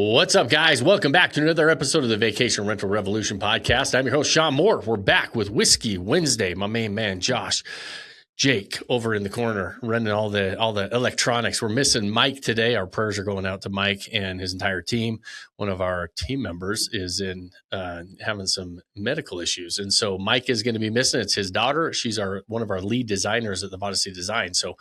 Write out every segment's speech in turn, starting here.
What's up, guys? Welcome back to another episode of the Vacation Rental Revolution podcast. I'm your host, Sean Moore. We're back with Whiskey Wednesday. My main man, Josh, Jake, over in the corner, running all the electronics. We're missing Mike today. Our prayers are going out to Mike and his entire team. One of our team members is in having some medical issues, and so Mike is going to be missing. It's his daughter. She's one of our lead designers at the Vodyssey Design. So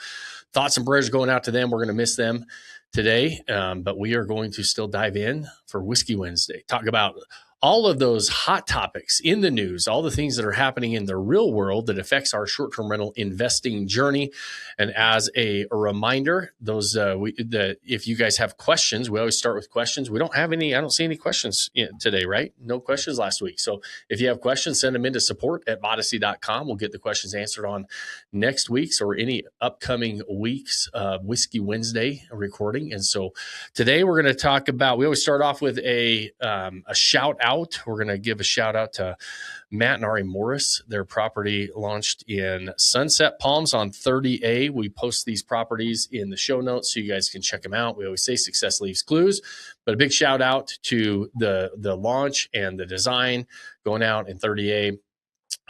thoughts and prayers going out to them. We're going to miss them today, but we are going to still dive in for Whiskey Wednesday. Talk about all of those hot topics in the news, all the things that are happening in the real world that affects our short-term rental investing journey. And as a reminder, if you guys have questions, we always start with questions. We don't have any. I don't see any questions today, right? No questions last week. So if you have questions, send them into support@vodyssey.com. We'll get the questions answered on next week's or any upcoming week's Whiskey Wednesday recording. And so today we're going to talk about. We always start off with a shout out. We're going to give a shout out to Matt and Ari Morris. Their property launched in Sunset Palms on 30A. We post these properties in the show notes so you guys can check them out. We always say success leaves clues, but a big shout out to the launch and the design going out in 30A.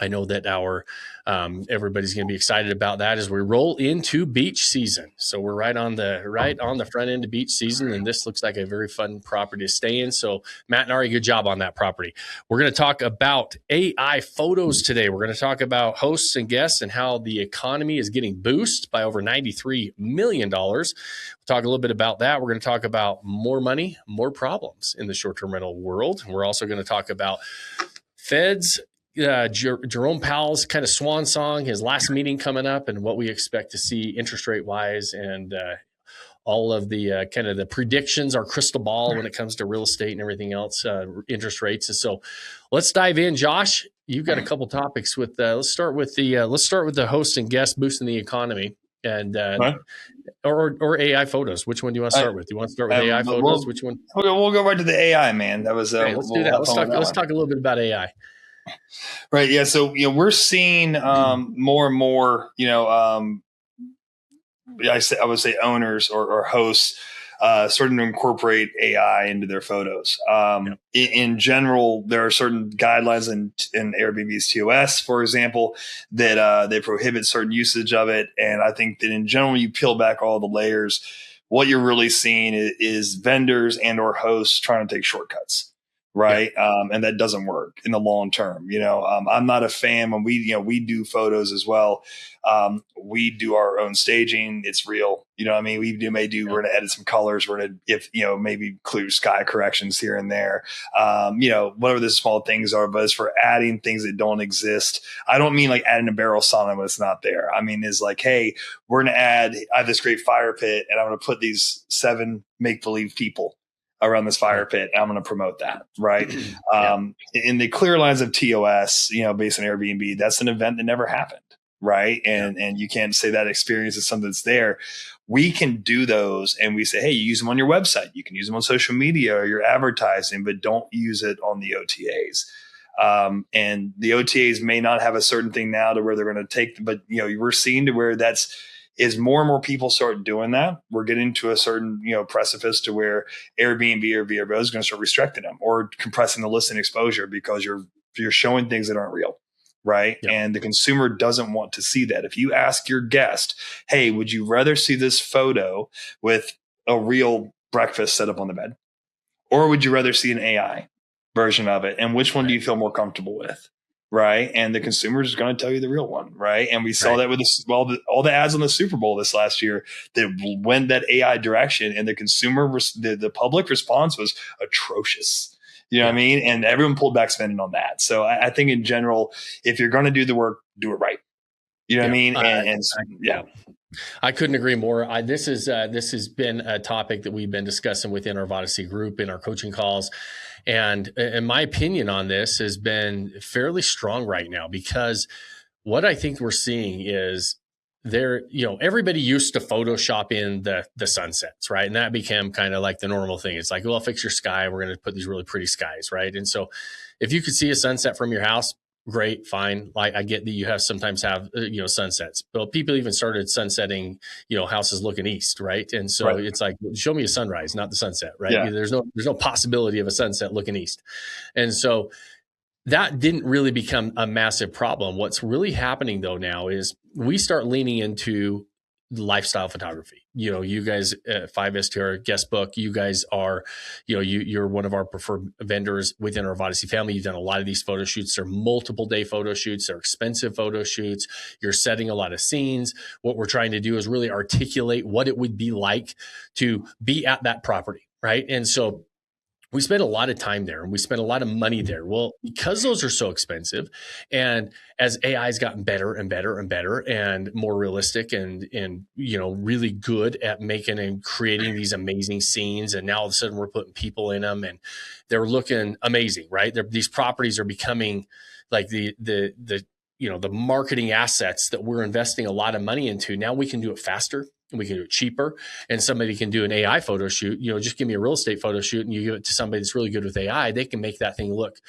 I know that everybody's going to be excited about that as we roll into beach season. So we're right on the front end of beach season, and this looks like a very fun property to stay in. So Matt and Ari, good job on that property. We're going to talk about AI photos today. We're going to talk about hosts and guests and how the economy is getting boosted by over $93 million. We'll talk a little bit about that. We're going to talk about more money, more problems in the short-term rental world. We're also going to talk about Fed's Jerome Powell's kind of swan song, his last meeting coming up, and what we expect to see interest rate wise, and all of the kind of the predictions, our crystal ball when it comes to real estate and everything else, interest rates. And so let's dive in. Josh, you've got a couple topics with. Let's start with the host and guest boosting the economy, and or AI photos. Which one do you want to start with? Do you want to start with AI photos? Which one? We'll go right to the AI, man. That was let's do that. Let's talk a little bit about AI. Right. Yeah. So, we're seeing more and more, I would say owners or hosts starting to incorporate AI into their photos. In general, there are certain guidelines in Airbnb's TOS, for example, that they prohibit certain usage of it. And I think that in general, when you peel back all the layers, what you're really seeing is vendors and or hosts trying to take shortcuts. Right. Yeah. And that doesn't work in the long term. I'm not a fan when we do photos as well. We do our own staging. It's real. We're going to edit some colors. We're going to, maybe clear sky corrections here and there, whatever the small things are. But as for adding things that don't exist, I don't mean like adding a barrel sauna when it's not there. I mean, is like, hey, we're going to I have this great fire pit and I'm going to put these 7 make-believe people around this fire pit. I'm going to promote that. Right. In the clear lines of TOS, based on Airbnb, that's an event that never happened. Right. And you can't say that experience is something that's there. We can do those. And we say, hey, you use them on your website. You can use them on social media or your advertising, but don't use it on the OTAs. And the OTAs may not have a certain thing now to where they're going to take, but we're seeing to where as more and more people start doing that, we're getting to a certain, precipice to where Airbnb or VRBO is going to start restricting them or compressing the listing exposure because you're showing things that aren't real. Right. Yep. And the consumer doesn't want to see that. If you ask your guest, hey, would you rather see this photo with a real breakfast set up on the bed? Or would you rather see an AI version of it? And which one do you feel more comfortable with? Right. And the consumer is going to tell you the real one. Right. And we saw that with all the ads on the Super Bowl this last year that went that AI direction, and the consumer, the public response was atrocious. You know what I mean? And everyone pulled back spending on that. So I think in general, if you're going to do the work, do it right. You know what I mean? I couldn't agree more. This has been a topic that we've been discussing within our Vodyssey group in our coaching calls. And my opinion on this has been fairly strong right now, because what I think we're seeing is everybody used to Photoshop in the sunsets, right? And that became kind of like the normal thing. It's like, well, fix your sky. We're going to put these really pretty skies, right? And so if you could see a sunset from your house, great, fine. Like I get that you sometimes have sunsets, but people even started sunsetting houses looking east, right? And so Right. it's like, show me a sunrise, not the sunset, right? Yeah. There's no possibility of a sunset looking east, and so that didn't really become a massive problem. What's really happening though now is we start leaning into lifestyle photography. You guys, 5STR guest book, you guys are, you're one of our preferred vendors within our Vodyssey family. You've done a lot of these photo shoots. They're multiple day photo shoots. They're expensive photo shoots. You're setting a lot of scenes. What we're trying to do is really articulate what it would be like to be at that property, right? And so we spent a lot of time there and we spent a lot of money there. Well, because those are so expensive, and as AI has gotten better and better and better and more realistic and really good at making and creating these amazing scenes, and now all of a sudden we're putting people in them and they're looking amazing, right? These properties are becoming like the marketing assets that we're investing a lot of money into. Now we can do it faster. We can do it cheaper, and somebody can do an AI photo shoot. Just give me a real estate photo shoot and you give it to somebody that's really good with AI. They can make that thing look,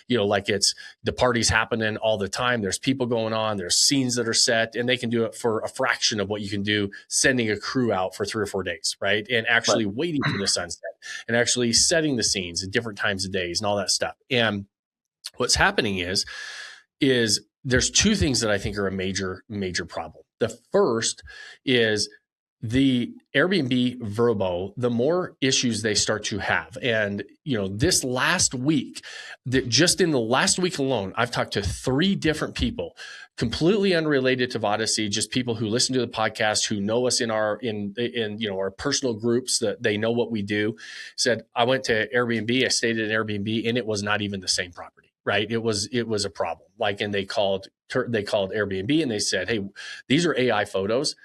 like it's the party's happening all the time. There's people going on, there's scenes that are set, and they can do it for a fraction of what you can do sending a crew out for 3 or 4 days, right? And actually waiting for the sunset and actually setting the scenes at different times of days and all that stuff. And what's happening is there's 2 things that I think are a major, major problem. The first is the Airbnb Vrbo, the more issues they start to have. And, this last week, just in the last week alone, I've talked to 3 different people, completely unrelated to Vodyssey, just people who listen to the podcast, who know us in our personal groups, that they know what we do. Said, I went to Airbnb, I stayed at an Airbnb, and it was not even the same property, right? It was a problem. And they called Airbnb and they said, hey, these are AI photos.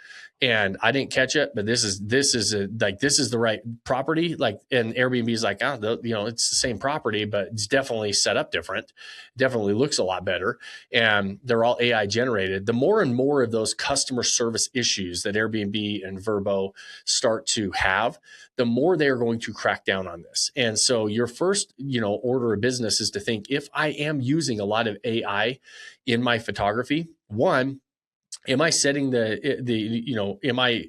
And I didn't catch it, but this is the right property. And Airbnb is like, it's the same property, but it's definitely set up different. Definitely looks a lot better. And they're all AI generated. The more and more of those customer service issues that Airbnb and Vrbo start to have, the more they're going to crack down on this. And so your first, order of business is to think, if I am using a lot of AI in my photography, one, am I setting am I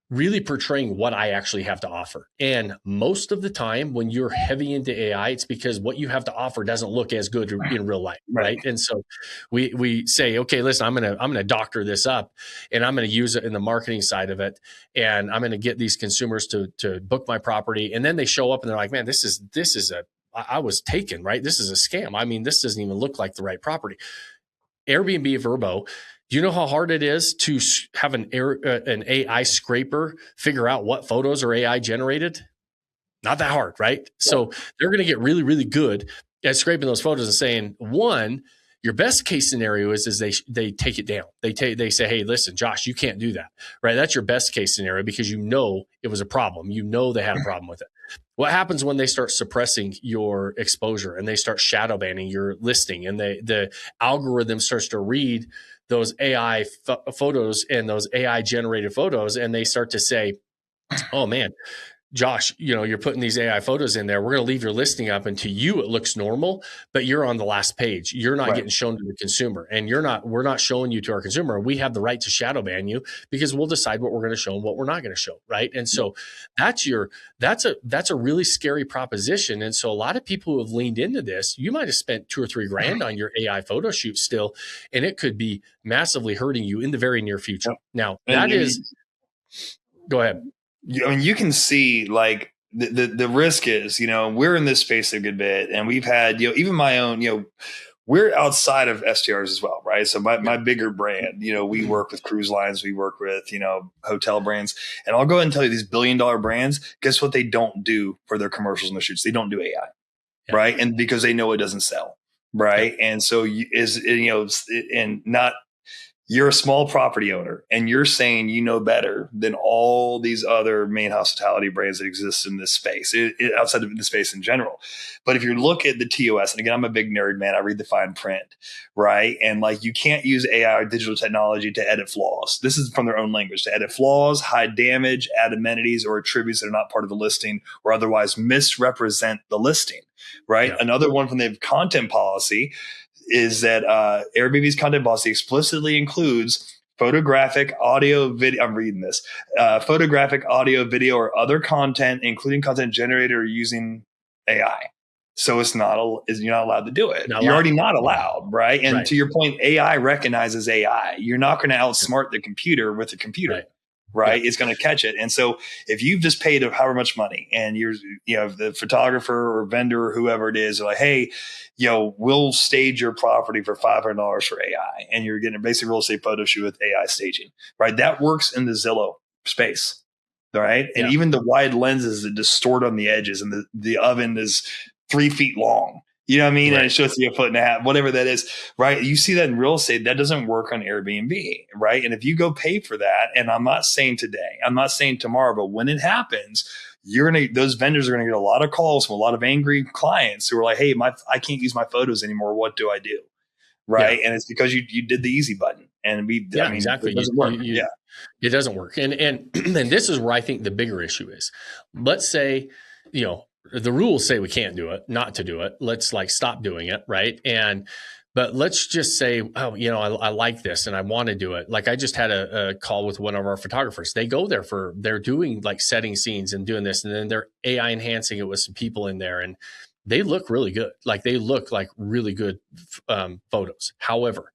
really portraying what I actually have to offer? And most of the time when you're heavy into AI, it's because what you have to offer doesn't look as good in real life. Right. And so we say, okay, listen, I'm going to doctor this up and I'm going to use it in the marketing side of it. And I'm going to get these consumers to book my property. And then they show up and they're like, man, I was taken, right? This is a scam. I mean, this doesn't even look like the right property. Airbnb Vrbo, do you know how hard it is to have an AI scraper figure out what photos are AI generated? Not that hard, right? Yeah. So they're going to get really, really good at scraping those photos and saying, one, your best case scenario is they take it down. They say, hey, listen, Josh, you can't do that, right? That's your best case scenario because it was a problem. They had a problem with it. What happens when they start suppressing your exposure and they start shadow banning your listing and the algorithm starts to read those AI photos and those AI generated photos, and they start to say, oh man, Josh, you're putting these AI photos in there. We're going to leave your listing up, and to you it looks normal, but you're on the last page. You're not getting shown to the consumer, and we're not showing you to our consumer. We have the right to shadow ban you because we'll decide what we're going to show and what we're not going to show, right? And so that's a really scary proposition. And so a lot of people who have leaned into this, you might have spent $2 or $3 grand on your AI photo shoot still, and it could be massively hurting you in the very near future. Yep. Now go ahead. I mean, you can see the risk is, we're in this space a good bit, and we've had, even my own, we're outside of STRs as well, right? So my bigger brand, we work with cruise lines, we work with, hotel brands, and I'll go ahead and tell you these $1 billion brands, guess what they don't do for their commercials and the shoots? They don't do AI, right? And because they know it doesn't sell, right? And so you're a small property owner and you're saying better than all these other main hospitality brands that exist in this space, outside of the space in general. But if you look at the TOS, and again, I'm a big nerd, man, I read the fine print, right? And you can't use AI or digital technology to edit flaws. This is from their own language, to edit flaws, hide damage, add amenities or attributes that are not part of the listing or otherwise misrepresent the listing, right? Yeah. Another one from the content policy is that Airbnb's content policy explicitly includes photographic, audio, video. I'm reading this. Photographic, audio, video, or other content, including content generated or using AI. So you're not allowed to do it. You're already not allowed, right? And to your point, AI recognizes AI. You're not going to outsmart the computer with a computer. Right. It's going to catch it. And so if you've just paid however much money and the photographer or vendor or whoever it is, like, hey, we'll stage your property for $500 for AI. And you're getting a basic real estate photo shoot with AI staging, right? That works in the Zillow space. Right. And even the wide lenses that distort on the edges and the oven is 3 feet long. You know what I mean? Right. And it shows you a foot and a half, whatever that is, right? You see that in real estate, that doesn't work on Airbnb, right? And if you go pay for that, and I'm not saying today, I'm not saying tomorrow, but when it happens, those vendors are going to get a lot of calls from a lot of angry clients who are like, hey, I can't use my photos anymore. What do I do? Right. Yeah. And it's because you did the easy button. And exactly. It doesn't work. It doesn't work. And this is where I think the bigger issue is. Let's say, the rules say we can't do it, not to do it. Let's stop doing it. Right. But let's just say, I like this and I want to do it. Like I just had a call with one of our photographers. They go there they're doing setting scenes and doing this. And then they're AI enhancing it with some people in there. And they look really good. They look like really good photos. However,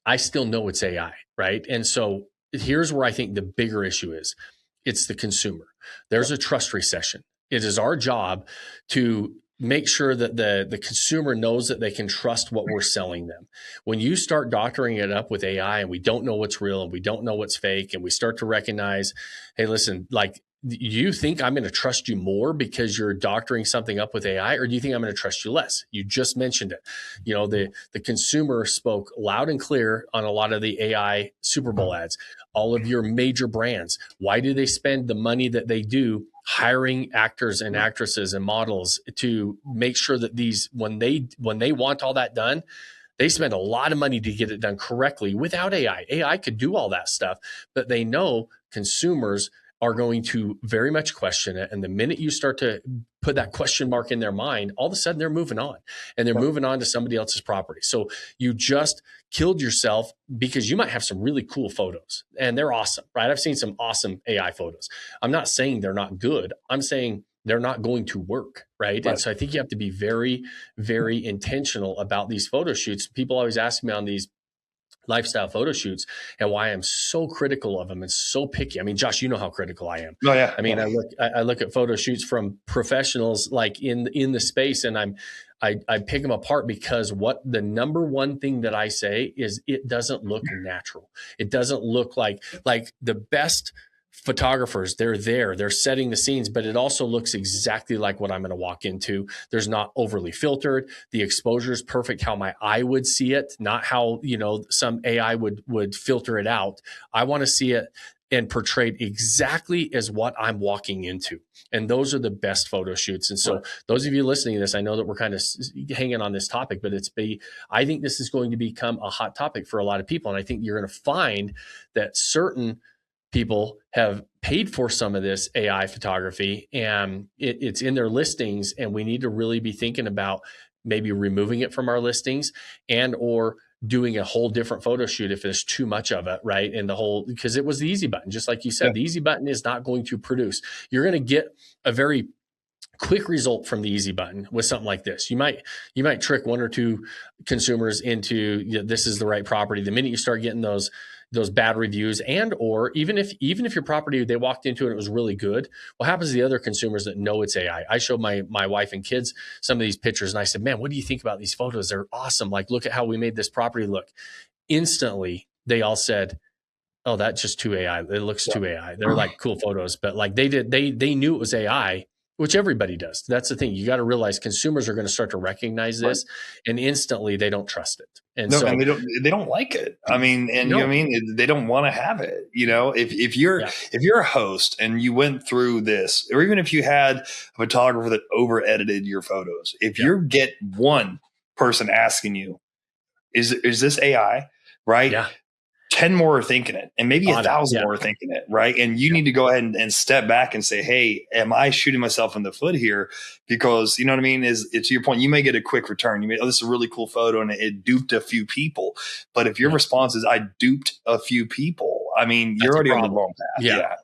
I still know it's AI. Right. And so here's where I think the bigger issue is. It's the consumer. There's a trust recession. It is our job to make sure that the consumer knows that they can trust what we're selling them. When you start doctoring it up with AI and we don't know what's real and we don't know what's fake and we start to recognize, hey, listen, you think I'm going to trust you more because you're doctoring something up with AI, or do you think I'm going to trust you less? You just mentioned it. The consumer spoke loud and clear on a lot of the AI Super Bowl ads. All of your major brands, why do they spend the money that they do hiring actors and actresses and models to make sure that when they want all that done, they spend a lot of money to get it done correctly without AI. AI could do all that stuff, but they know consumers are going to very much question it. And the minute you start to put that question mark in their mind, all of a sudden they're moving on and they're moving on to somebody else's property. So you just killed yourself because you might have some really cool photos and they're awesome, right? I've seen some awesome AI photos. I'm not saying they're not good. I'm saying they're not going to work, right? And so I think you have to be very, very intentional about these photo shoots. People always ask me on these lifestyle photo shoots and why I'm so critical of them and so picky. I mean, Josh, you know how critical I am. Oh yeah. I mean, I look at photo shoots from professionals in the space and I pick them apart because what the number one thing that I say is it doesn't look natural. It doesn't look like the best photographers. They're setting the scenes, but it also looks exactly like what I'm going to walk into. There's not overly filtered. The exposure is perfect how my eye would see it, not how, some AI would filter it out. I want to see it and portrayed exactly as what I'm walking into. And those are the best photo shoots. And so those of you listening to this, I know that we're kind of hanging on this topic, but I think this is going to become a hot topic for a lot of people. And I think you're going to find that certain people have paid for some of this AI photography and it's in their listings. And we need to really be thinking about maybe removing it from our listings and or doing a whole different photo shoot if there's too much of it, right? And because it was the easy button, just like you said, the easy button is not going to produce. You're going to get a very quick result from the easy button with something like this. You might trick one or two consumers into this is the right property. The minute you start getting those bad reviews and or even if your property they walked into and it was really good, what happens to the other consumers that know it's AI? I showed my wife and kids some of these pictures and I said, man, what do you think about these photos? They're awesome. Look at how we made this property look. Instantly, they all said, oh, that's just too AI. It looks too AI. They're cool photos, but they knew it was AI, which everybody does. That's the thing. You got to realize consumers are going to start to recognize this and instantly they don't trust it. And they don't like it. I mean, they don't want to have it. If you're a host and you went through this, or even if you had a photographer that over edited your photos, if you get one person asking you, is this AI? Right? Yeah. 10 more are thinking it, and maybe 1,000 more are thinking it, right? And you need to go ahead and step back and say, hey, am I shooting myself in the foot here? Because, you know what I mean? It's to your point, you may get a quick return. You may, oh, this is a really cool photo and it duped a few people. But if your response is, I duped a few people, I mean, you're already on the wrong path. Yeah.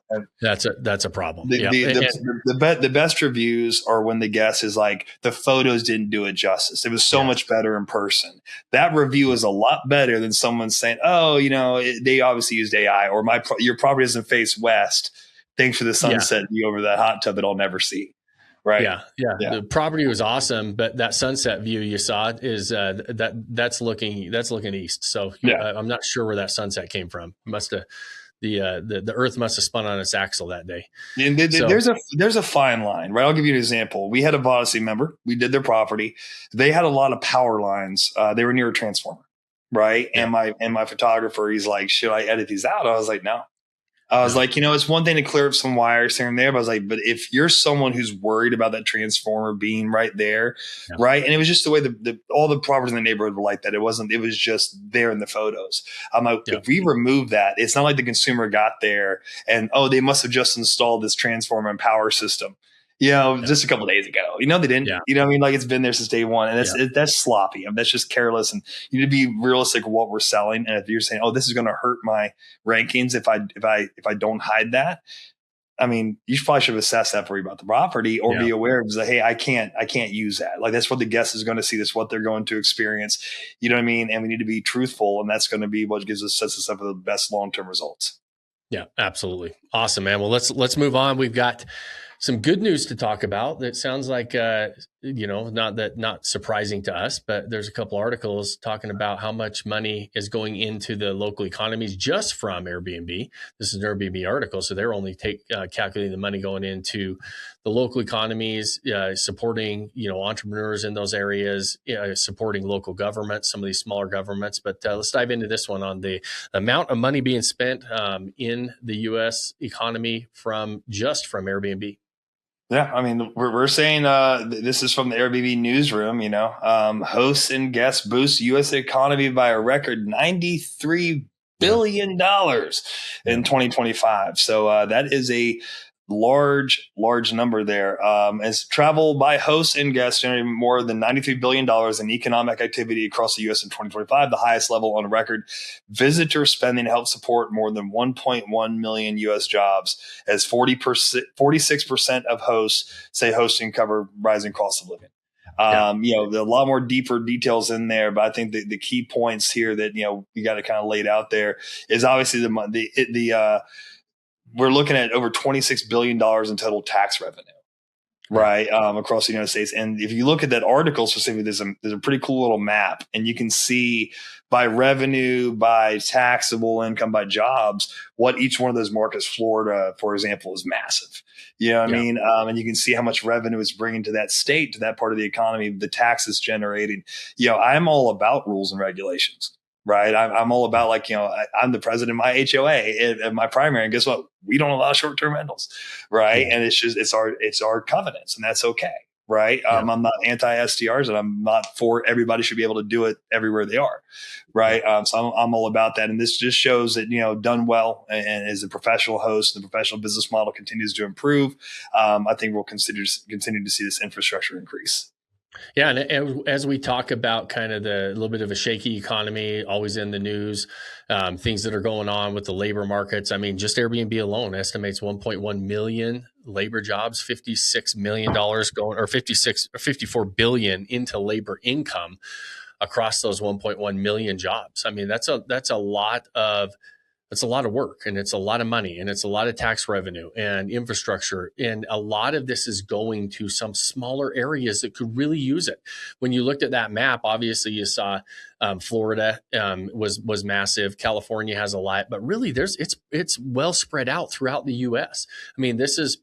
That's a problem. The best reviews are when the guest is like, the photos didn't do it justice. It was so much better in person. That review is a lot better than someone saying, oh, you know, they obviously used AI, or your property doesn't face west. Thanks for the sunset view over that hot tub that I'll never see. Right. Yeah. The property was awesome, but that sunset view you saw is that's looking east. So I'm not sure where that sunset came from. Must have the earth must have spun on its axle that day. And there's a fine line, right? I'll give you an example. We had a Vodyssey member. We did their property. They had a lot of power lines. They were near a transformer, right? Yeah. And my photographer, he's like, should I edit these out? I was like, no. I was like, you know, it's one thing to clear up some wires here and there, but I was like, but if you're someone who's worried about that transformer being right there, right? And it was just the way all the properties in the neighborhood were like that. It was just there in the photos. I'm like, if we remove that, it's not like the consumer got there and, oh, they must have just installed this transformer and power system, you know, just a couple of days ago. You know, they didn't. You know what I mean? Like, it's been there since day one, and that's sloppy. I mean, that's just careless. And you need to be realistic with what we're selling. And if you're saying, "Oh, this is going to hurt my rankings if I don't hide that," I mean, you probably should assess that before you bought the property, or be aware of, like, hey, I can't use that. Like, that's what the guest is going to see. That's what they're going to experience. You know what I mean? And we need to be truthful, and that's going to be what sets us up for the best long-term results. Yeah, absolutely. Awesome, man. Well, let's move on. We've got some good news to talk about. That sounds like, not surprising to us, but there's a couple articles talking about how much money is going into the local economies just from Airbnb. This is an Airbnb article, so they're only calculating the money going into the local economies, supporting entrepreneurs in those areas, supporting local governments, some of these smaller governments. But let's dive into this one on the amount of money being spent in the U.S. economy from Airbnb. Yeah, I mean, we're saying this is from the Airbnb newsroom. Hosts and guests boost U.S. economy by a record $93 billion in 2025. So that is a large number there. As travel by hosts and guests generated more than $93 billion in economic activity across the U.S. in 2025, the highest level on record. Visitor spending helped support more than 1.1 million U.S. jobs, as 46% of hosts say hosting cover rising cost of living. There are a lot more deeper details in there, but I think the key points here that, we got to kind of lay it out there is obviously we're looking at over $26 billion in total tax revenue, right, across the United States. And if you look at that article specifically, there's a pretty cool little map, and you can see by revenue, by taxable income, by jobs, what each one of those markets. Florida, for example, is massive. You know what I mean? And you can see how much revenue it's bringing to that state, to that part of the economy, the taxes generating. I'm all about rules and regulations. Right. I'm all about, I'm the president of my HOA at my primary. And guess what? We don't allow short-term rentals. Right. And it's our covenants, and that's okay. Right. I'm not anti-STRs, and I'm not for everybody should be able to do it everywhere they are. Right. So I'm all about that. And this just shows that, done well, and as a professional host, the professional business model continues to improve. I think we'll continue to see this infrastructure increase. Yeah. And as we talk about kind of the little bit of a shaky economy, always in the news, things that are going on with the labor markets. I mean, just Airbnb alone estimates 1.1 million labor jobs, $56 million going, or 54 billion into labor income across those 1.1 million jobs. I mean, that's a lot of work, and it's a lot of money, and it's a lot of tax revenue and infrastructure. And a lot of this is going to some smaller areas that could really use it. When you looked at that map, obviously you saw Florida was massive. California has a lot, but really it's well spread out throughout the U.S. I mean, this is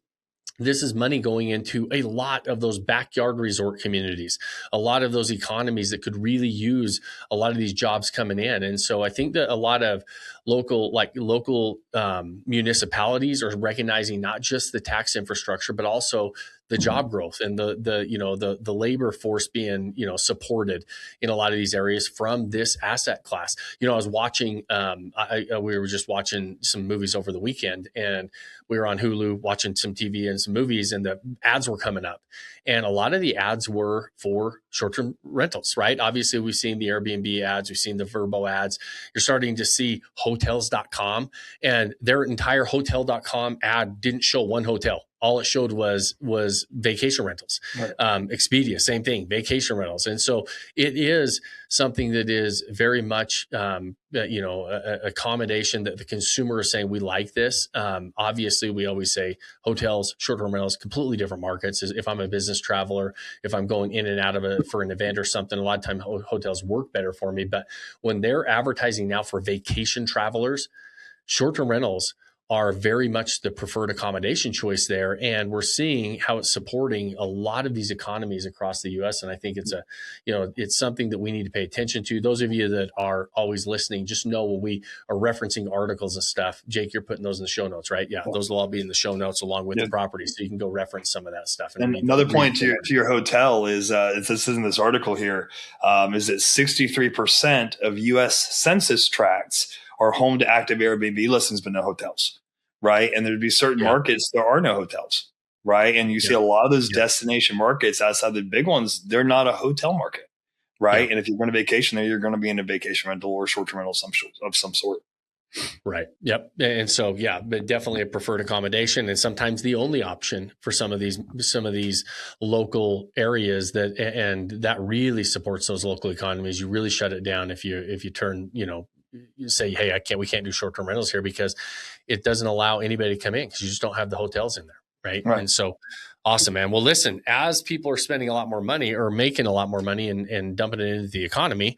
money going into a lot of those backyard resort communities, a lot of those economies that could really use a lot of these jobs coming in. And so I think that a lot of local municipalities are recognizing not just the tax infrastructure, but also the job growth and the labor force being, supported in a lot of these areas from this asset class. I was watching, we were just watching some movies over the weekend, and we were on Hulu watching some TV and some movies, and the ads were coming up. And a lot of the ads were for short-term rentals, right? Obviously, we've seen the Airbnb ads, we've seen the Vrbo ads. You're starting to see hotels.com, and their entire hotel.com ad didn't show one hotel. All it showed was vacation rentals. Right. Expedia, same thing, vacation rentals. And so it is something that is very much, accommodation that the consumer is saying, we like this. Obviously, we always say hotels, short-term rentals, completely different markets. If I'm a business traveler, if I'm going in and out of it for an event or something, a lot of times hotels work better for me. But when they're advertising now for vacation travelers, short-term rentals are very much the preferred accommodation choice there. And we're seeing how it's supporting a lot of these economies across the US. And I think it's something that we need to pay attention to. Those of you that are always listening, just know when we are referencing articles and stuff, Jake, you're putting those in the show notes, right? Yeah. Those will all be in the show notes along with the property. So you can go reference some of that stuff. And another point to your hotel is, this is in this article here, is that 63% of US census tracts are home to active Airbnb listings, but no hotels, right? And there'd be certain markets, there are no hotels, right? And you see a lot of those destination markets outside the big ones, they're not a hotel market, right? And if you're going to vacation there, you're going to be in a vacation rental or short-term rental of some sort. Right. Yep. And so, but definitely a preferred accommodation, and sometimes the only option for some of these local areas that really supports those local economies. You really shut it down if you turn, you say, hey, we can't do short-term rentals here because it doesn't allow anybody to come in because you just don't have the hotels in there. Right. And so awesome, man. Well, listen, as people are spending a lot more money or making a lot more money and dumping it into the economy,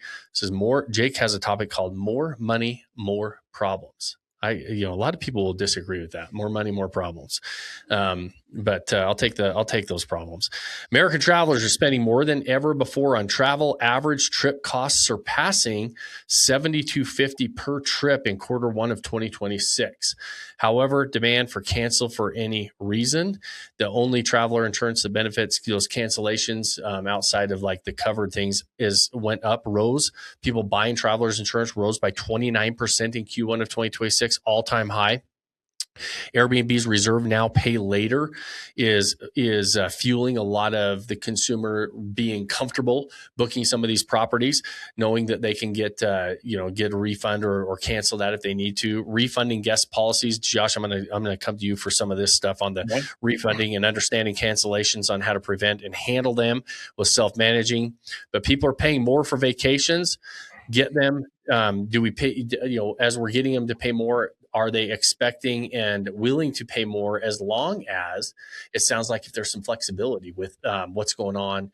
Jake has a topic called more money, more problems. A lot of people will disagree with that. More money, more problems. But I'll take those problems. American travelers are spending more than ever before on travel. Average trip costs surpassing $7,250 per trip in Q1 of 2026. However, demand for cancel for any reason, the only traveler insurance that benefits those cancellations outside of like the covered things rose. People buying travelers insurance rose by 29% in Q1 of 2026, all-time high. Airbnb's reserve now pay later is fueling a lot of the consumer being comfortable booking some of these properties, knowing that they can get a refund or cancel that if they need to. Refunding guest policies, Josh, I'm gonna come to you for some of this stuff on the refunding and understanding cancellations on how to prevent and handle them with self-managing. But people are paying more for vacations. Get them. Do we pay? As we're getting them to pay more, are they expecting and willing to pay more, as long as it sounds like if there's some flexibility with what's going on?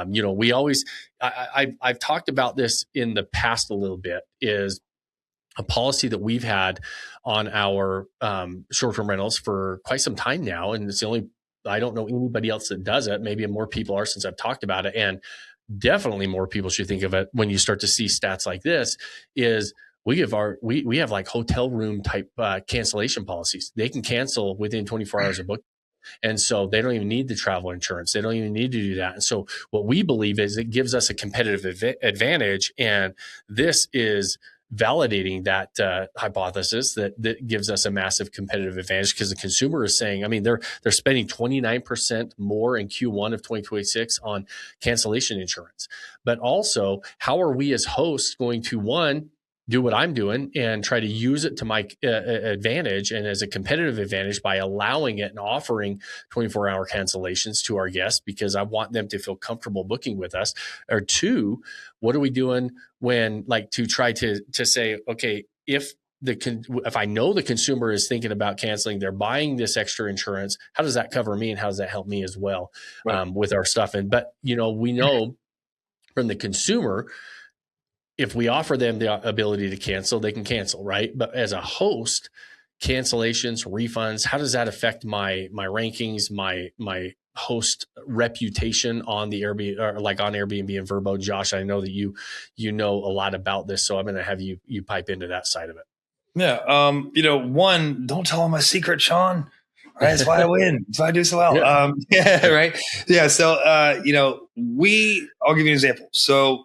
We always, I've talked about this in the past a little bit, is a policy that we've had on our short-term rentals for quite some time now. And it's I don't know anybody else that does it. Maybe more people are since I've talked about it. And definitely more people should think of it when you start to see stats like this, is we have like hotel room type cancellation policies. They can cancel within 24 hours of book. And so they don't even need the travel insurance. They don't even need to do that. And so what we believe is it gives us a competitive advantage. And this is validating that hypothesis that gives us a massive competitive advantage, because the consumer is saying, they're spending 29% more in Q1 of 2026 on cancellation insurance. But also, how are we as hosts going to, do what I'm doing and try to use it to my advantage and as a competitive advantage by allowing it and offering 24-hour cancellations to our guests, because I want them to feel comfortable booking with us? Or two, what are we doing to try to say, okay, if I know the consumer is thinking about canceling, they're buying this extra insurance, how does that cover me and how does that help me as well with our stuff? But we know from the consumer, if we offer them the ability to cancel, they can cancel, right? But as a host, cancellations, refunds, how does that affect my rankings, my host reputation on the Airbnb, or like on Airbnb and Vrbo? Josh, I know that you know a lot about this, so I'm going to have you pipe into that side of it. Yeah. One, don't tell them my secret, Sean. Right. That's why I win. That's why I do so well. Yeah. Yeah. Right. Yeah. So, I'll give you an example. So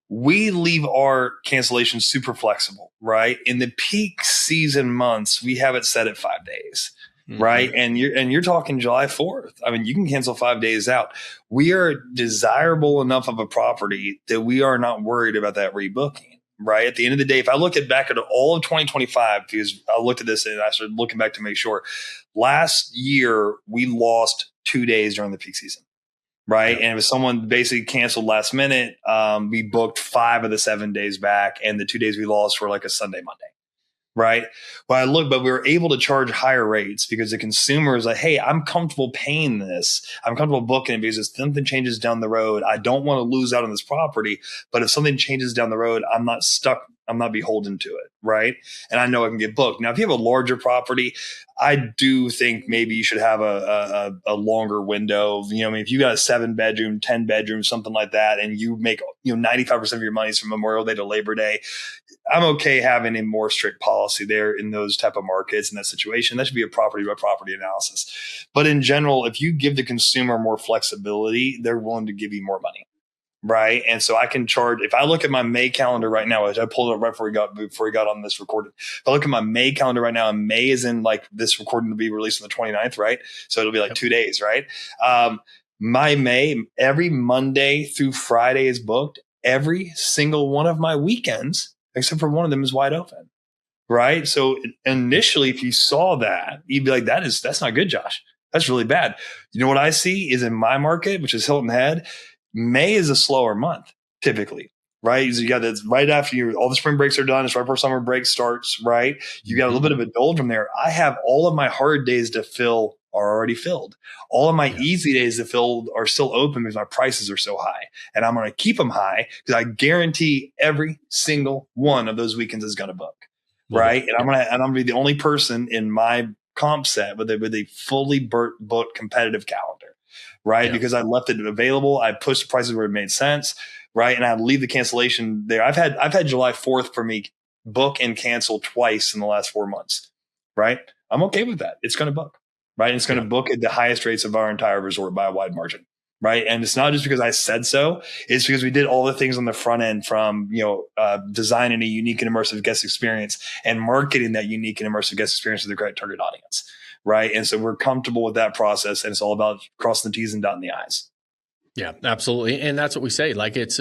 we leave our cancellations super flexible, right? In the peak season months, we have it set at 5 days. Right. And you're talking July 4th. I mean, you can cancel 5 days out. We are desirable enough of a property that we are not worried about that rebooking. Right. At the end of the day, if I look back at all of 2025, because I looked at this and I started looking back to make sure, last year we lost 2 days during the peak season. Right. And if someone basically canceled last minute, we booked 5 of the 7 days back. And the 2 days we lost were like a Sunday, Monday. Right. But we were able to charge higher rates because the consumer is like, hey, I'm comfortable paying this. I'm comfortable booking it because if something changes down the road, I don't want to lose out on this property. But if something changes down the road, I'm not stuck. I'm not beholden to it. Right. And I know I can get booked. Now, if you have a larger property, I do think maybe you should have a longer window. I mean, if you got a 7-bedroom, 10-bedroom, something like that, and you make 95% of your money from Memorial Day to Labor Day, I'm okay having a more strict policy there in those type of markets in that situation. That should be a property by property analysis. But in general, if you give the consumer more flexibility, they're willing to give you more money. Right. And so I can charge, if I look at my May calendar right now, which I pulled it up right before we got on this recorded. If I look at my May calendar right now, and May is in like this recording to be released on the 29th, right? So it'll be like 2 days, right? My May, every Monday through Friday is booked. Every single one of my weekends, except for one of them, is wide open. Right. So initially, if you saw that, you'd be like, that's not good, Josh. That's really bad. You know what I see is in my market, which is Hilton Head, May is a slower month typically, right? So you got that's right after all the spring breaks are done. It's right before summer break starts, right? You got a little bit of a doldrum there. I have all of my hard days to fill are already filled. All of my easy days to fill are still open because my prices are so high, and I'm going to keep them high because I guarantee every single one of those weekends is going to book, right? And I'm going to be the only person in my comp set with a fully booked competitive calendar. Right. Yeah. Because I left it available. I pushed prices where it made sense. Right. And I leave the cancellation there. I've had July 4th for me book and cancel twice in the last 4 months. Right. I'm okay with that. It's going to book. Right. And it's going to book at the highest rates of our entire resort by a wide margin. Right. And it's not just because I said so. It's because we did all the things on the front end from, designing a unique and immersive guest experience and marketing that unique and immersive guest experience to the correct target audience. Right. And so we're comfortable with that process, and it's all about crossing the T's and dotting the I's. Yeah, absolutely. And that's what we say. Like it's,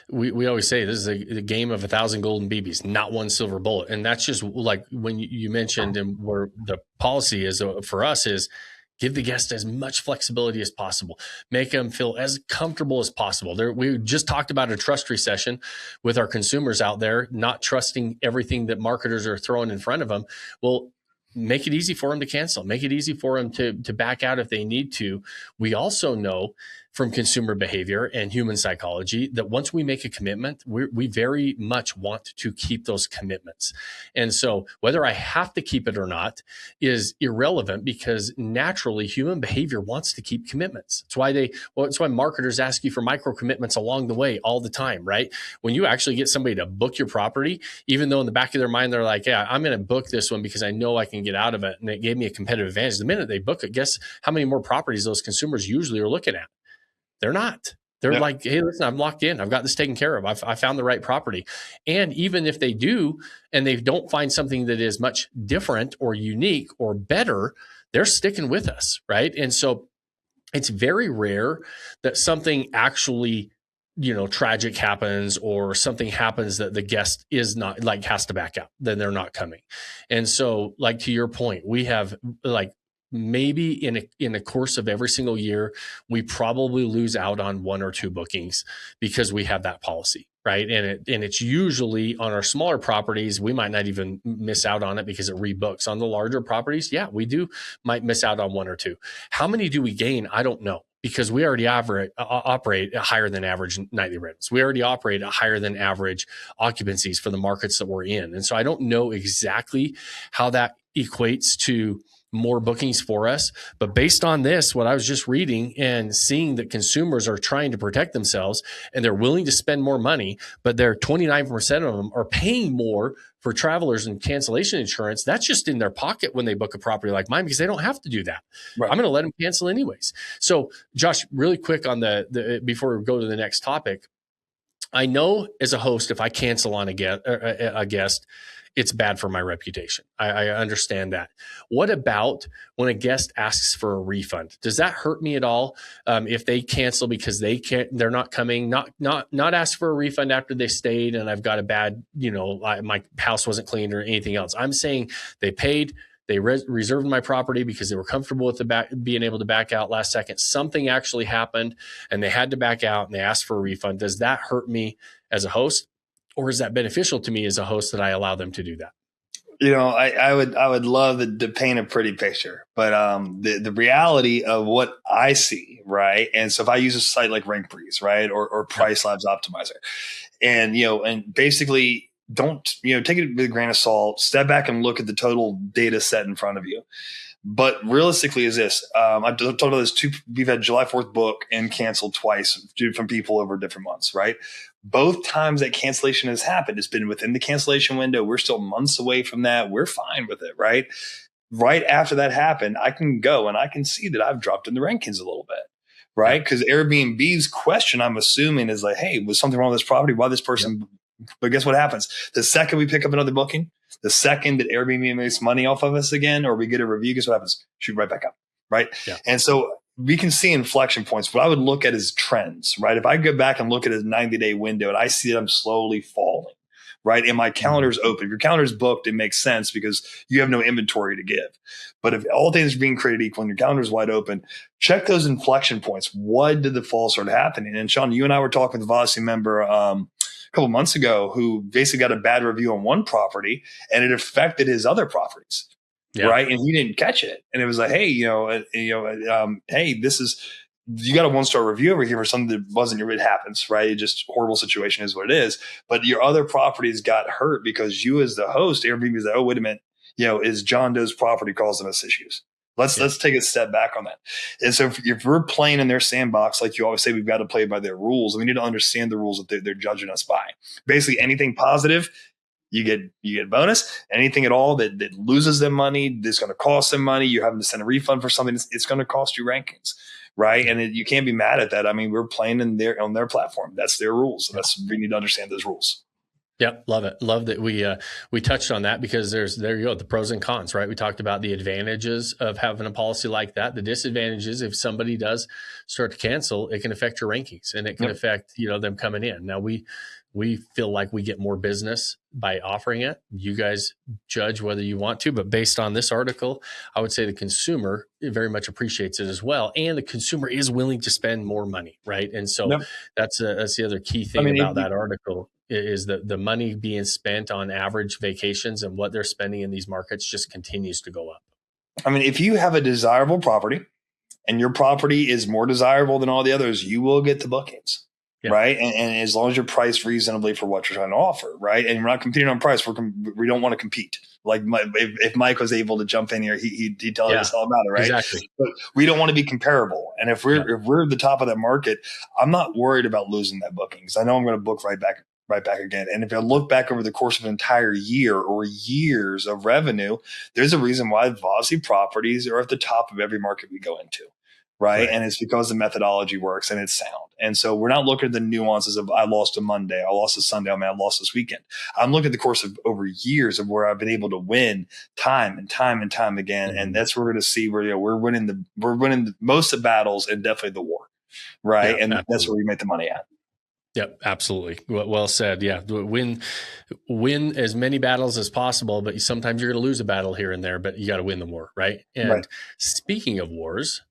we always say this is a game of 1,000 golden BBs, not one silver bullet. And that's just like when you mentioned, and where the policy is for us is give the guest as much flexibility as possible, make them feel as comfortable as possible. We just talked about a trust recession with our consumers out there, not trusting everything that marketers are throwing in front of them. Well, make it easy for them to cancel, make it easy for them to back out if they need to. We also know from consumer behavior and human psychology that once we make a commitment, we very much want to keep those commitments. And so whether I have to keep it or not is irrelevant, because naturally human behavior wants to keep commitments. It's why marketers ask you for micro commitments along the way all the time, right? When you actually get somebody to book your property, even though in the back of their mind, they're like, yeah, I'm going to book this one because I know I can get out of it. And it gave me a competitive advantage. The minute they book it, guess how many more properties those consumers usually are looking at? They're not. They're like, hey, listen, I'm locked in. I've got this taken care of. I found the right property. And even if they do, and they don't find something that is much different or unique or better, they're sticking with us, right? And so it's very rare that something actually, tragic happens or something happens that the guest is not has to back out, then they're not coming. And so to your point, we have maybe in a course of every single year, we probably lose out on 1 or 2 bookings because we have that policy, right? And it's usually on our smaller properties, we might not even miss out on it because it rebooks. On the larger properties, yeah, we might miss out on 1 or 2. How many do we gain? I don't know, because we already operate at higher than average nightly rentals. We already operate at higher than average occupancies for the markets that we're in. And so I don't know exactly how that equates to more bookings for us. But based on this, what I was just reading and seeing that consumers are trying to protect themselves and they're willing to spend more money, but they're 29% of them are paying more for travelers and cancellation insurance. That's just in their pocket when they book a property like mine, because they don't have to do that. Right. I'm going to let them cancel anyways. So Josh, really quick on before we go to the next topic, I know as a host, if I cancel on a guest, it's bad for my reputation. I understand that. What about when a guest asks for a refund? Does that hurt me at all? If they cancel because they're not coming, not ask for a refund after they stayed and I've got a bad, my house wasn't cleaned or anything else. I'm saying they paid, they reserved my property because they were comfortable with being able to back out last second. Something actually happened and they had to back out and they asked for a refund. Does that hurt me as a host? Or is that beneficial to me as a host that I allow them to do that? I would love to paint a pretty picture, but the reality of what I see, right? And so if I use a site like RankBreeze, right, or Price Labs Optimizer, and basically don't take it with a grain of salt, step back and look at the total data set in front of you. But realistically is this, I've told you this we've had July 4th book and canceled twice from people over different months, right? Both times that cancellation has happened, it's been within the cancellation window. We're still months away from that. We're fine with it, right? Right after that happened, I can go and I can see that I've dropped in the rankings a little bit, right? Because Airbnb's question, I'm assuming, is like, hey, was something wrong with this property? Why this person? But guess what happens? The second we pick up another booking, the second that Airbnb makes money off of us again, or we get a review, guess what happens? Shoot right back up, right? Yeah. And so we can see inflection points. What I would look at is trends, right? If I go back and look at a 90-day window and I see that I'm slowly falling, right? And my calendar's open. If your calendar's booked, it makes sense because you have no inventory to give. But if all things are being created equal and your calendar's wide open, check those inflection points. What did the fall start happening? And Sean, you and I were talking with a Vodyssey member a couple of months ago who basically got a bad review on one property and it affected his other properties. Yeah. Right. And he didn't catch it. And it was like, hey, hey, this is, you got a 1-star review over here for something that wasn't it happens, right? It just horrible situation is what it is. But your other properties got hurt because you as the host, Airbnb is like, oh, wait a minute, is John Doe's property causing us issues? Let's take a step back on that. And so if we're playing in their sandbox, like you always say, we've got to play by their rules. And we need to understand the rules that they're judging us by. Basically, anything positive, you get bonus. Anything at all that loses them money, that's going to cost them money, you're having to send a refund for something, it's going to cost you rankings, right? And you can't be mad at that. I mean, we're playing on their platform. That's their rules. So we need to understand those rules. Yep. Love it. Love that we touched on that because there you go, the pros and cons, right? We talked about the advantages of having a policy like that. The disadvantages, if somebody does start to cancel, it can affect your rankings and it can affect, them coming in. Now we feel like we get more business by offering it. You guys judge whether you want to, but based on this article, I would say the consumer very much appreciates it as well. And the consumer is willing to spend more money, right? And so that's the other key thing about that article is that the money being spent on average vacations and what they're spending in these markets just continues to go up. I mean, if you have a desirable property and your property is more desirable than all the others, you will get the bookings. Yeah. Right. And as long as you're priced reasonably for what you're trying to offer. Right. And we're not competing on price. We don't want to compete. Like if Mike was able to jump in here, he'd tell us all about it. Right. Exactly. But we don't want to be comparable. And if we're the top of that market, I'm not worried about losing that booking because I know I'm going to book right back again. And if I look back over the course of an entire year or years of revenue, there's a reason why Vodyssey properties are at the top of every market we go into. Right. And it's because the methodology works and it's sound. And so we're not looking at the nuances of I lost a Monday, I lost a Sunday, I lost this weekend. I'm looking at the course of over years of where I've been able to win time and time and time again. And that's where we're going to see where we're winning most of the battles and definitely the war. Right. Yeah, and absolutely. That's where we make the money at. Yep, absolutely. Well said. Yeah, win as many battles as possible, but sometimes you're going to lose a battle here and there, but you got to win the war, right? And speaking of wars,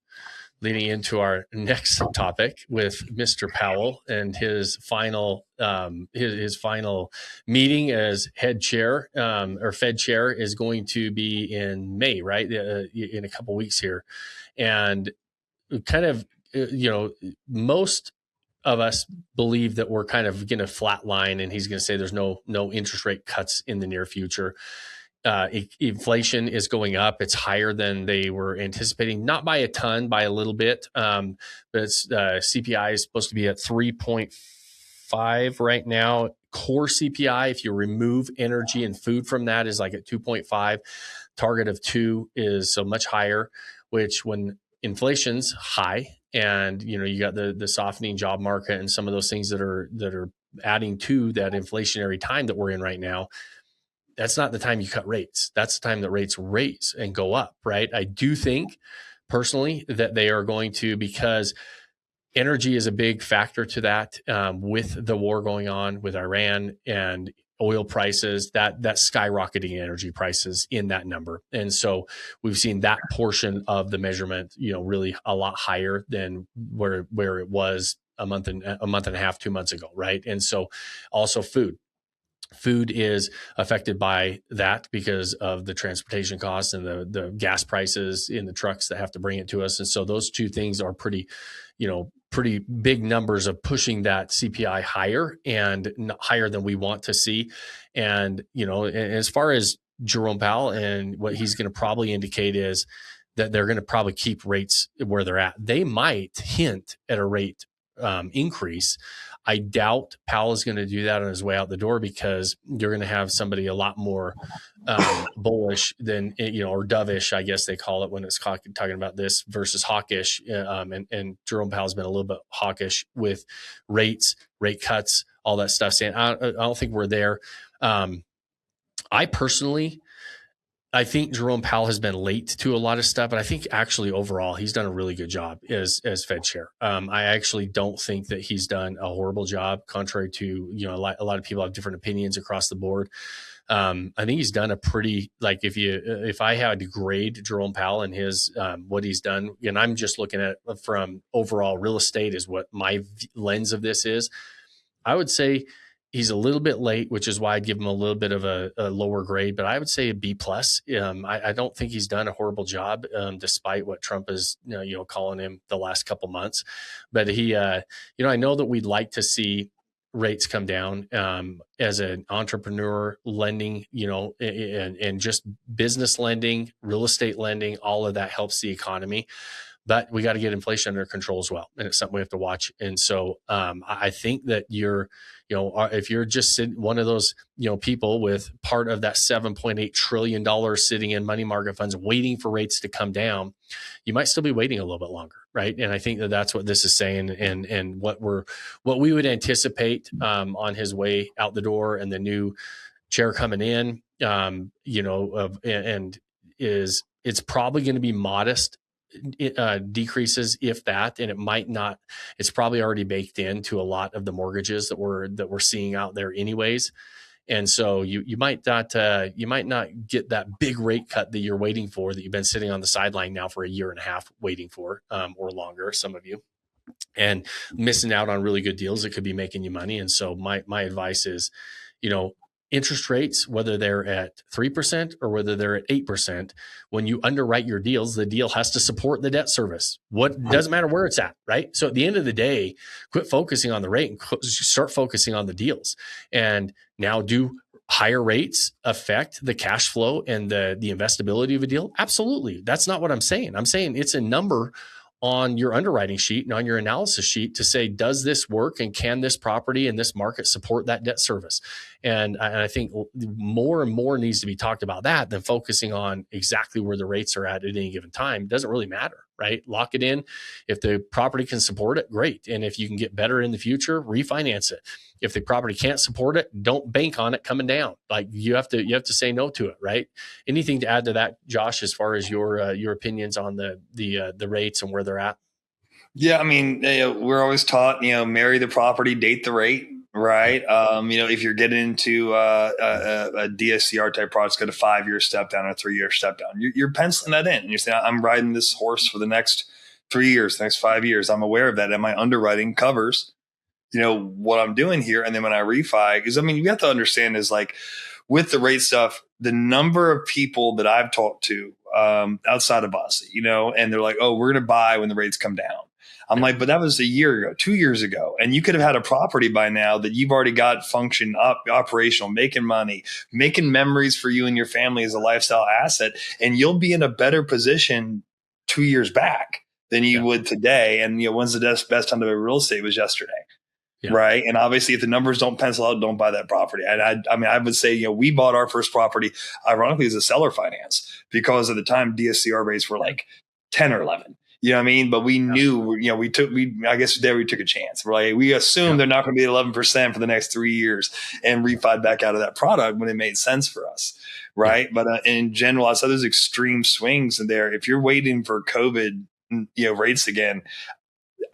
leading into our next topic with Mr. Powell and his final his final meeting as head chair or Fed chair is going to be in May, right? In a couple weeks here, and kind of most of us believe that we're kind of going to flatline, and he's going to say there's no interest rate cuts in the near future. Inflation is going up. It's higher than they were anticipating, not by a ton, by a little bit. But CPI is supposed to be at 3.5 right now. Core CPI, if you remove energy and food from that, is like at 2.5. Target of 2 is so much higher, which when inflation's high and you got the softening job market and some of those things that are adding to that inflationary time that we're in right now, that's not the time you cut rates. That's the time that rates raise and go up, right? I do think personally that they are going to, because energy is a big factor to that, with the war going on with Iran and oil prices, that skyrocketing energy prices in that number. And so we've seen that portion of the measurement, really a lot higher than where it was a month and a half, 2 months ago, right? And so also food is affected by that because of the transportation costs and the gas prices in the trucks that have to bring it to us. And so those two things are pretty big numbers of pushing that CPI higher and higher than we want to see. And, as far as Jerome Powell and what he's going to probably indicate is that they're going to probably keep rates where they're at. They might hint at a rate increase. I doubt Powell is going to do that on his way out the door, because you're going to have somebody a lot more bullish than, or dovish, I guess they call it when it's talking about this, versus hawkish. And Jerome Powell's been a little bit hawkish with rates, rate cuts, all that stuff, saying, I don't think we're there. I think Jerome Powell has been late to a lot of stuff, but I think actually overall he's done a really good job as Fed chair. I actually don't think that he's done a horrible job, contrary to a lot of people have different opinions across the board. I think he's done a pretty, like, if I had to grade Jerome Powell and his what he's done, and I'm just looking at from overall real estate is what my lens of this is. I would say he's a little bit late, which is why I'd give him a little bit of a lower grade, but I would say a B plus. I don't think he's done a horrible job, despite what Trump is, calling him the last couple months. But he, I know that we'd like to see rates come down, as an entrepreneur lending, and just business lending, real estate lending, all of that helps the economy. But we got to get inflation under control as well. And it's something we have to watch. And so I think that if you're just sitting, one of those, people with part of that $7.8 trillion sitting in money market funds waiting for rates to come down, you might still be waiting a little bit longer. Right. And I think that that's what this is saying, and what we would anticipate on his way out the door and the new chair coming in, it's probably going to be modest decreases, if that, and it might not. It's probably already baked into a lot of the mortgages that we're seeing out there, anyways. And so you might not get that big rate cut that you're waiting for, that you've been sitting on the sideline now for a year and a half waiting for, or longer, some of you, and missing out on really good deals that could be making you money. And so my advice is, interest rates, whether they're at 3% or whether they're at 8%, when you underwrite your deals, the deal has to support the debt service. What doesn't matter where it's at, right? So at the end of the day, quit focusing on the rate and start focusing on the deals. And now, do higher rates affect the cash flow and the investability of a deal? Absolutely. That's not what I'm saying. I'm saying it's a number on your underwriting sheet and on your analysis sheet to say, does this work, and can this property and this market support that debt service? And I think more and more needs to be talked about that than focusing on exactly where the rates are at any given time. It doesn't really matter, right? Lock it in. If the property can support it, great. And if you can get better in the future, refinance it. If the property can't support it, don't bank on it coming down. Like, you have to say no to it, right? Anything to add to that, Josh, as far as your opinions on the rates and where they're at? Yeah, I mean, we're always taught, marry the property, date the rate, right? If you're getting into a DSCR type product, it's got a 5-year step down, a 3-year step down. You're penciling that in. You're saying, I'm riding this horse for the next 3 years, the next 5 years. I'm aware of that, and my underwriting covers, what I'm doing here. And then when I refi, because you have to understand is, like, with the rate stuff, the number of people that I've talked to outside of Vodyssey, and they're like, oh, we're going to buy when the rates come down. I'm like, but that was a year ago, 2 years ago. And you could have had a property by now that you've already got function up, operational, making money, making memories for you and your family as a lifestyle asset. And you'll be in a better position 2 years back than you would today. And, when's the best time to buy real estate was yesterday. Yeah. Right. And obviously, if the numbers don't pencil out, don't buy that property. And I would say, we bought our first property, ironically, as a seller finance, because at the time DSCR rates were like 10 or 11. You know what I mean? But we knew, we took a chance. Right. We assumed they're not going to be at 11% for the next 3 years and refied back out of that product when it made sense for us. Right. Yeah. But in general, I saw those extreme swings in there. If you're waiting for COVID, rates again,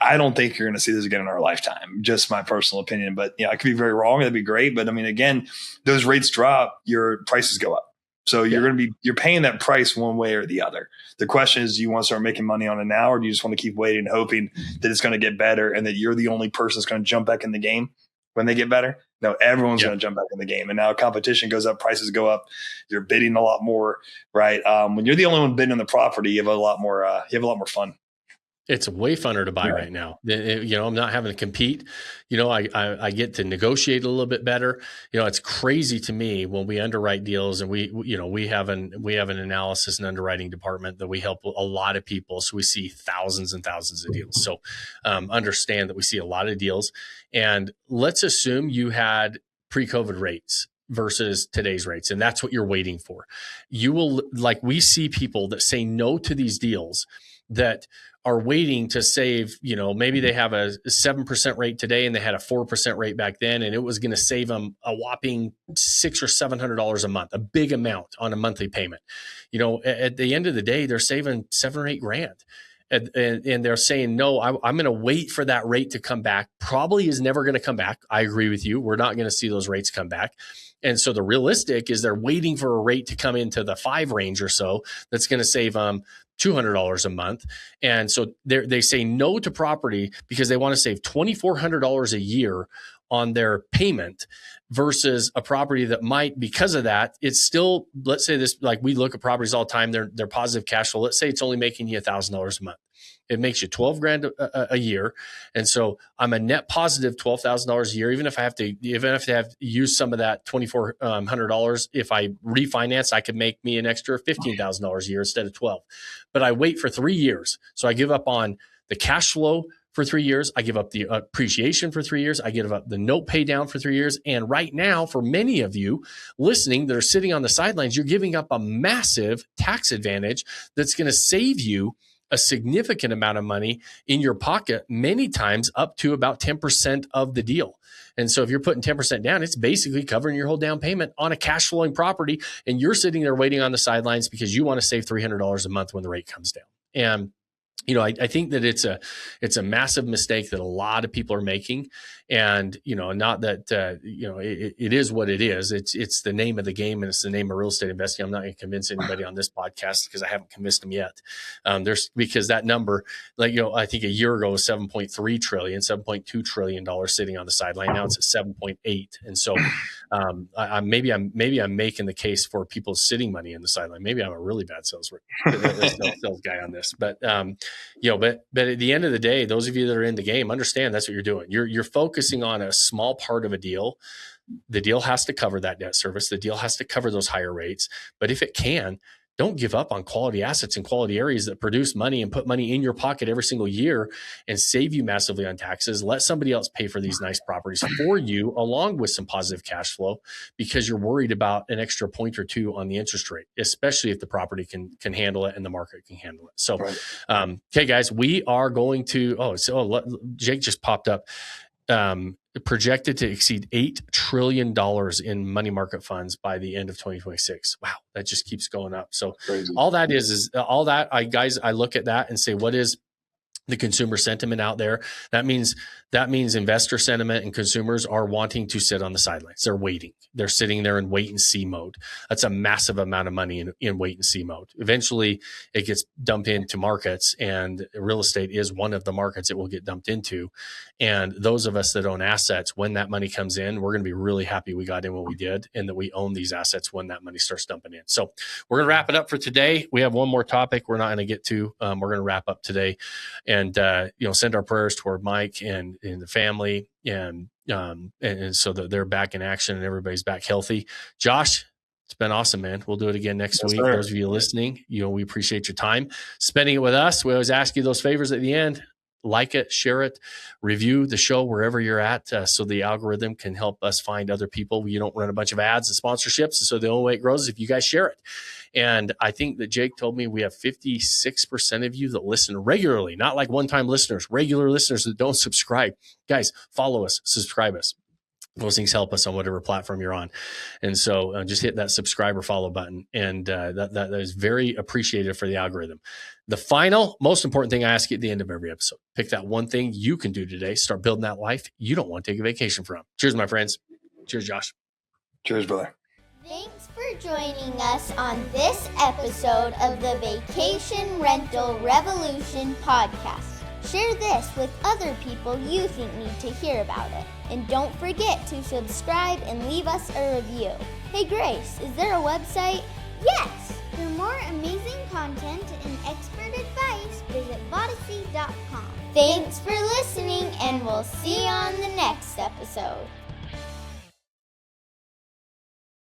I don't think you're going to see this again in our lifetime. Just my personal opinion, but I could be very wrong. That'd be great. But I mean, again, those rates drop, your prices go up. So you're paying that price one way or the other. The question is, do you want to start making money on it now, or do you just want to keep waiting and hoping that it's going to get better and that you're the only person that's going to jump back in the game when they get better? No, everyone's going to jump back in the game. And now competition goes up, prices go up. You're bidding a lot more, right? When you're the only one bidding on the property, you have a lot more fun. It's way funner to buy right now. I'm not having to compete. I get to negotiate a little bit better. It's crazy to me when we underwrite deals, and we have an analysis and underwriting department that we help a lot of people. So we see thousands and thousands of deals. So understand that we see a lot of deals, and let's assume you had pre-COVID rates versus today's rates. And that's what you're waiting for. We see people that say no to these deals that are waiting to save, maybe they have a 7% rate today and they had a 4% rate back then, and it was going to save them a whopping $600 or $700 a month, a big amount on a monthly payment. At the end of the day, they're saving $7 or $8 grand. And they're saying, no, I'm going to wait for that rate to come back. Probably is never going to come back. I agree with you. We're not going to see those rates come back. And so the realistic is they're waiting for a rate to come into the 5 range or so that's going to save them $200 a month. And so they say no to property because they want to save $2,400 a year on their payment versus a property that might, because of that, it's still, let's say this, like we look at properties all the time, they're positive cash flow. Let's say it's only making you $1,000 a month. It makes you $12 grand a year. And so I'm a net positive $12,000 a year, even if I have to use some of that $2,400. If I refinance, I could make me an extra $15,000 a year instead of 12. But I wait for 3 years. So I give up on the cash flow for 3 years. I give up the appreciation for 3 years. I give up the note pay down for 3 years. And right now, for many of you listening that are sitting on the sidelines, you're giving up a massive tax advantage that's going to save you a significant amount of money in your pocket, many times up to about 10% of the deal. And so if you're putting 10% down, it's basically covering your whole down payment on a cash flowing property. And you're sitting there waiting on the sidelines because you want to save $300 a month when the rate comes down. And I think that it's a massive mistake that a lot of people are making, and not that it is what it is. It's the name of the game, and it's the name of real estate investing. I'm not going to convince anybody on this podcast because I haven't convinced them yet. Because that number, I think a year ago was $7.2 trillion sitting on the sideline. Now it's at 7.8, and so maybe I'm making the case for people sitting money in the sideline. Maybe I'm a really bad sales guy on this, but. But at the end of the day, those of you that are in the game understand that's what you're doing. You're focusing on a small part of a deal. The deal has to cover that debt service. The deal has to cover those higher rates. But if it can, don't give up on quality assets and quality areas that produce money and put money in your pocket every single year and save you massively on taxes. Let somebody else pay for these nice properties for you, along with some positive cash flow, because you're worried about an extra point or two on the interest rate, especially if the property can handle it and the market can handle it. So, okay, guys, we are going to, Jake just popped up. Projected to exceed $8 trillion in money market funds by the end of 2026. Wow, that just keeps going up. So crazy. All that is all that I look at that and say, what is the consumer sentiment out there? That means investor sentiment and consumers are wanting to sit on the sidelines. They're waiting. They're sitting there in wait and see mode. That's a massive amount of money in wait and see mode. Eventually it gets dumped into markets, and real estate is one of the markets it will get dumped into. And those of us that own assets, when that money comes in, we're going to be really happy we got in when we did, and that we own these assets when that money starts dumping in. So we're going to wrap it up for today. We have one more topic we're not going to get to. We're going to wrap up today. and send our prayers toward Mike and the family, and so that they're back in action and everybody's back healthy. Josh, it's been awesome, man. We'll do it again next week. Sir. Those of you listening, we appreciate your time spending it with us. We always ask you those favors at the end. Like it, share it, review the show wherever you're at, so the algorithm can help us find other people. You don't run a bunch of ads and sponsorships, so the only way it grows is if you guys share it. And I think that Jake told me we have 56% of you that listen regularly, not like one-time listeners, regular listeners that don't subscribe. Guys, follow us, subscribe us. Those things help us on whatever platform you're on. And so just hit that subscribe or follow button. And that is very appreciated for the algorithm. The final, most important thing I ask you at the end of every episode, pick that one thing you can do today. Start building that life you don't want to take a vacation from. Cheers, my friends. Cheers, Josh. Cheers, brother. Thanks for joining us on this episode of the Vacation Rental Revolution podcast. Share this with other people you think need to hear about it. And don't forget to subscribe and leave us a review. Hey Grace, is there a website? Yes! For more amazing content and expert advice, visit Vodyssey.com. Thanks for listening, and we'll see you on the next episode.